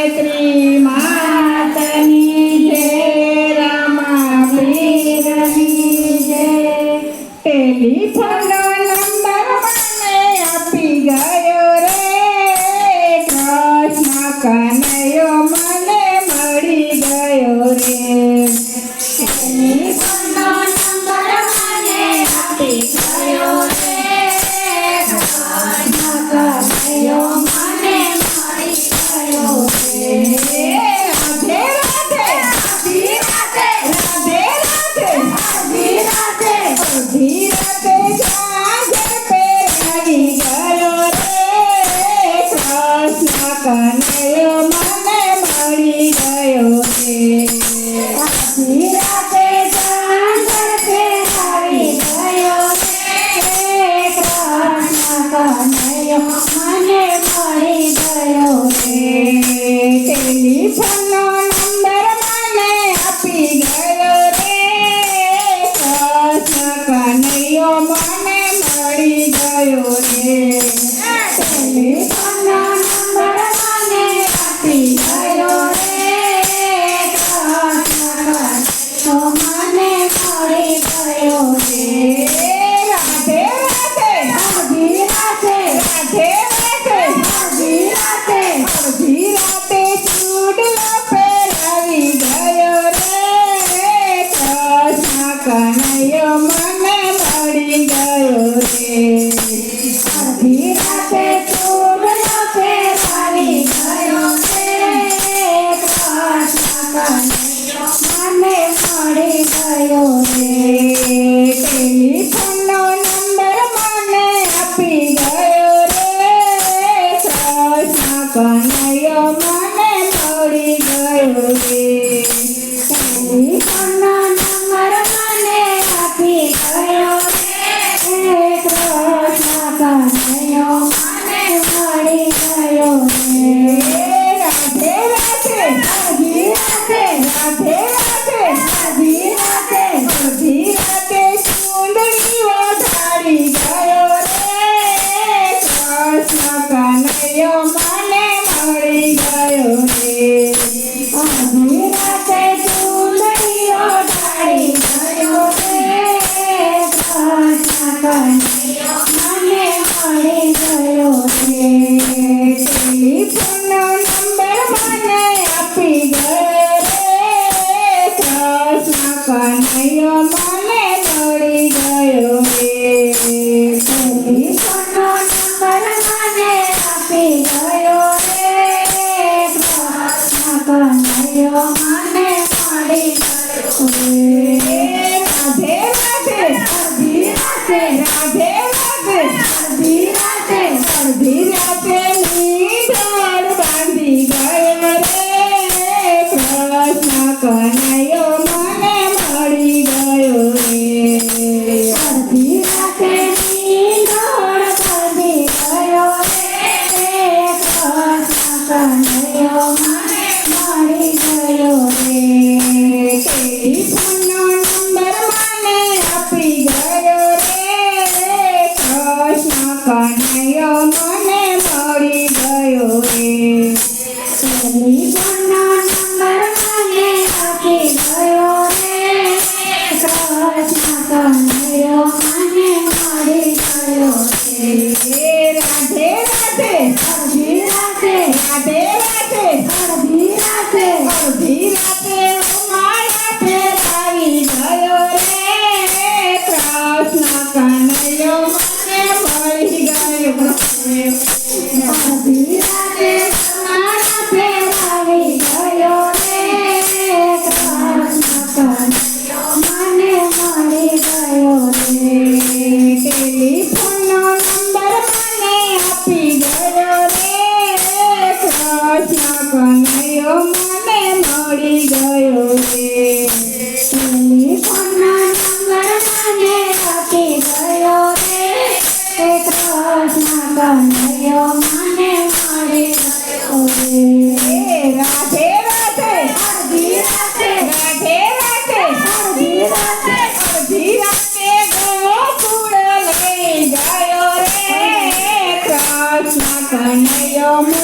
ગાયત્રી માતની જય, રામા પીરની જય. ટેલિફોનનો નંબર મને આપી ગયો રે, કૃષ્ણ કનૈયો મને મળી ગયો રે. ટેલિફોનનો નંબર મને આપી ગયો રે, કૃષ્ણ કનૈયો મને મળી ગયો રે. રાધે રાધે, રાધે રાધે, રાધે રાધે, અડધી રાતે જાગર પે આવી ગયો રે, કૃષ્ણ કનૈયો મને મળી ગયો રે. અડધી રાતે જાગર પે આવી ગયો રે, કૃષ્ણ કનૈયો મને મળી ગયો રે. ટેલિફોનનો નંબર મને આપી ગયો રે, કૃષ્ણ કનૈયો મને મળી ગયો રે. ટેલિફોનનો નંબર મને આપી ગયો રે, કૃષ્ણ કનૈયો મને મળી ગયો રે. રાધે રાધે, અડધી રાતે, રાધે રાધે, અડધી રાતે, અડધી રાતે ચૂડલો પહેરાવી ગયો રે, કૃષ્ણ કનૈયો મને મળી ગયો રે. અડધી રાતે ચૂડલો પહેરાવી ગયો રે, કૃષ્ણ કનૈયો મને મળી ગયો રે. ટેલિફોનનો નંબર મને આપી ગયો રે, કૃષ્ણ કનૈયો મને મળી ગયો રે. ટેલિફોનનો નંબર મને આપી ગયો રે, કૃષ્ણ કનૈયો મને મળી ગયો રે. રાધે રાધે, અડધી રાતે, રાધે રાધે, અડધી રાતે, અડધી રાતે ચૂંદડી ઓઢાડી ગયો રે, કૃષ્ણ કનૈયો મને મળી ગયો રે. અડધી રાતે ચૂંદડી ઓઢાડી ગયો રે, કૃષ્ણ કનૈયો મને મળી ગયો રે. ટેલિફોનનો નંબર મને આપી ગયો રે, કૃષ્ણ કનૈયો મને મળી ગયો રે. ટેલિફોનનો નંબર મને આપી ગયો રે, કૃષ્ણ કનૈયો મને મળી ગયો રે. રાધે રાધે, અડધી રાતે, રાધે રાધે, અડધી રાતે, અડધી રાતે નીંદર બાંધી ગયો રે, કૃષ્ણ કનૈયો મને મળી ગયો રે. અડધી રાતે નીંદર બાંધી ગયો રે, કૃષ્ણ કનૈયો મને મળી ગયો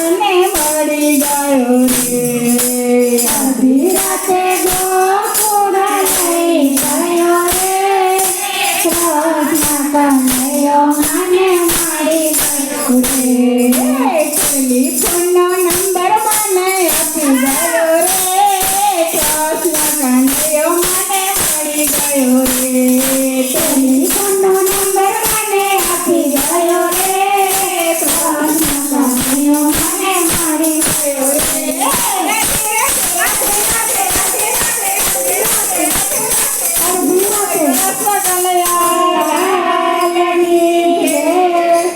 મને મળી ગયો રે